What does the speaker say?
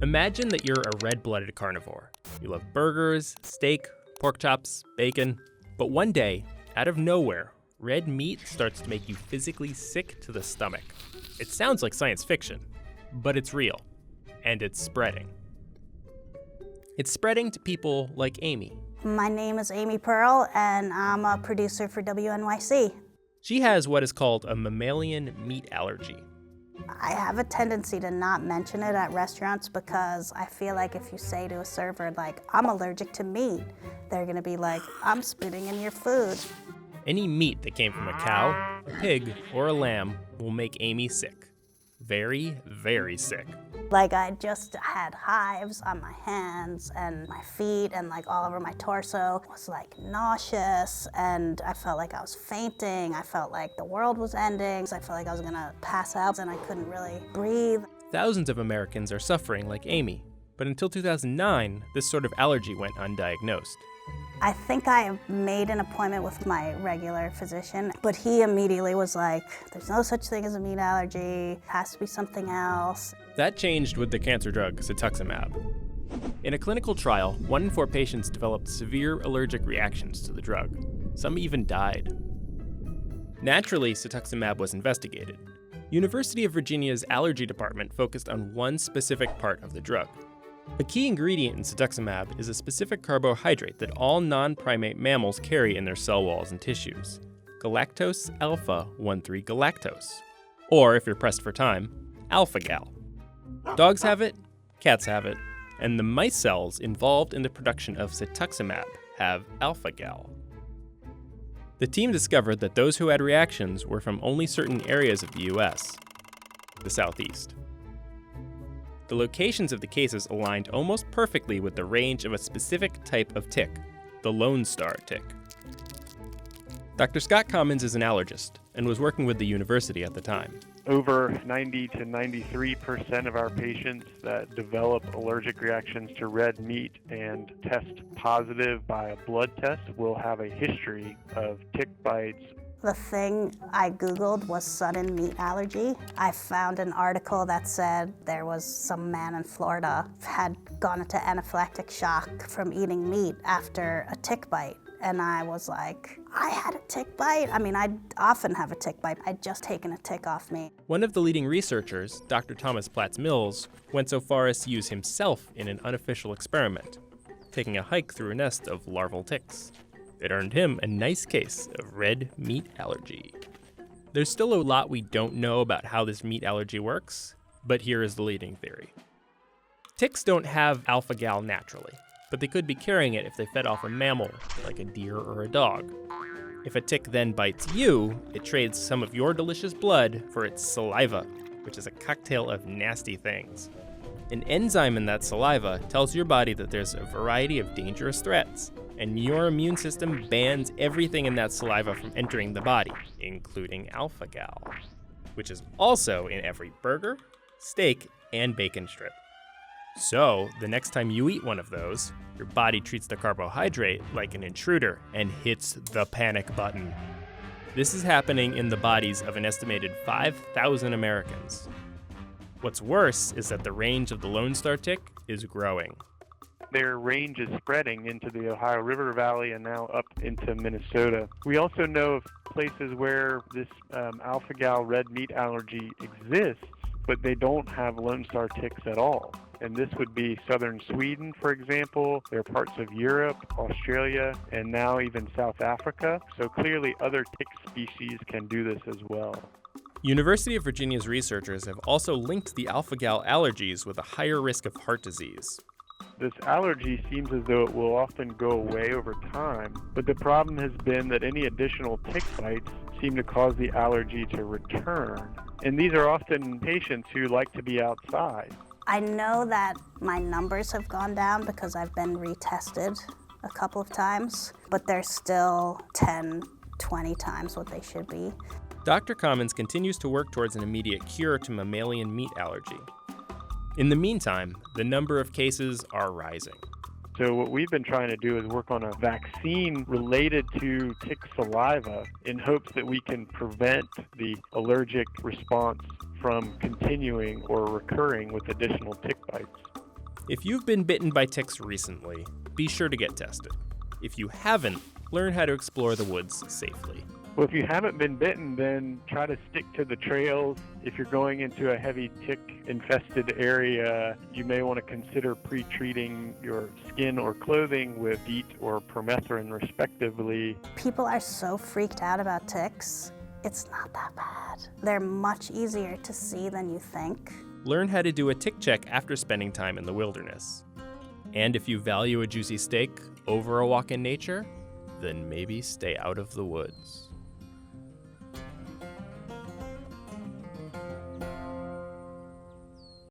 Imagine that you're a red-blooded carnivore. You love burgers, steak, pork chops, bacon. But one day, out of nowhere, red meat starts to make you physically sick to the stomach. It sounds like science fiction, but it's real. And it's spreading. It's spreading to people like Amy. My name is Amy Pearl, and I'm a producer for WNYC. She has what is called a mammalian meat allergy. I have a tendency to not mention it at restaurants because I feel like if you say to a server, like, I'm allergic to meat, they're gonna be like, I'm spitting in your food. Any meat that came from a cow, a pig, or a lamb will make Amy sick. Very, very sick. Like, I just had hives on my hands and my feet and like all over my torso. I was like nauseous and I felt like I was fainting. I felt like the world was ending. I felt like I was gonna pass out and I couldn't really breathe. Thousands of Americans are suffering like Amy, but until 2009, this sort of allergy went undiagnosed. I think I made an appointment with my regular physician, but he immediately was like, there's no such thing as a meat allergy, it has to be something else. That changed with the cancer drug cetuximab. In a clinical trial, 1 in 4 patients developed severe allergic reactions to the drug. Some even died. Naturally, cetuximab was investigated. University of Virginia's allergy department focused on one specific part of the drug. A key ingredient in cetuximab is a specific carbohydrate that all non-primate mammals carry in their cell walls and tissues, galactose alpha-1,3-galactose, or if you're pressed for time, alpha-gal. Dogs have it, cats have it, and the mice cells involved in the production of cetuximab have alpha-gal. The team discovered that those who had reactions were from only certain areas of the US, the Southeast. The locations of the cases aligned almost perfectly with the range of a specific type of tick, the Lone Star tick. Dr. Scott Commons is an allergist and was working with the university at the time. Over 90 to 93% of our patients that develop allergic reactions to red meat and test positive by a blood test will have a history of tick bites. The thing I Googled was sudden meat allergy. I found an article that said there was some man in Florida had gone into anaphylactic shock from eating meat after a tick bite. And I was like, I had a tick bite? I mean, I often have a tick bite. I'd just taken a tick off me. One of the leading researchers, Dr. Thomas Platts Mills, went so far as to use himself in an unofficial experiment, taking a hike through a nest of larval ticks. It earned him a nice case of red meat allergy. There's still a lot we don't know about how this meat allergy works, but here is the leading theory. Ticks don't have alpha-gal naturally, but they could be carrying it if they fed off a mammal, like a deer or a dog. If a tick then bites you, it trades some of your delicious blood for its saliva, which is a cocktail of nasty things. An enzyme in that saliva tells your body that there's a variety of dangerous threats, and your immune system bans everything in that saliva from entering the body, including alpha-gal, which is also in every burger, steak, and bacon strip. So, the next time you eat one of those, your body treats the carbohydrate like an intruder and hits the panic button. This is happening in the bodies of an estimated 5,000 Americans. What's worse is that the range of the Lone Star tick is growing. Their range is spreading into the Ohio River Valley and now up into Minnesota. We also know of places where this alpha-gal red meat allergy exists, but they don't have Lone Star ticks at all. And this would be southern Sweden, for example. There are parts of Europe, Australia, and now even South Africa. So clearly other tick species can do this as well. University of Virginia's researchers have also linked the alpha-gal allergies with a higher risk of heart disease. This allergy seems as though it will often go away over time, but the problem has been that any additional tick bites seem to cause the allergy to return. And these are often patients who like to be outside. I know that my numbers have gone down because I've been retested a couple of times, but they're still 10, 20 times what they should be. Dr. Commons continues to work towards an immediate cure to mammalian meat allergy. In the meantime, the number of cases are rising. So what we've been trying to do is work on a vaccine related to tick saliva in hopes that we can prevent the allergic response from continuing or recurring with additional tick bites. If you've been bitten by ticks recently, be sure to get tested. If you haven't, learn how to explore the woods safely. Well, if you haven't been bitten, then try to stick to the trails. If you're going into a heavy tick-infested area, you may want to consider pre-treating your skin or clothing with DEET or permethrin, respectively. People are so freaked out about ticks. It's not that bad. They're much easier to see than you think. Learn how to do a tick check after spending time in the wilderness. And if you value a juicy steak over a walk in nature, then maybe stay out of the woods.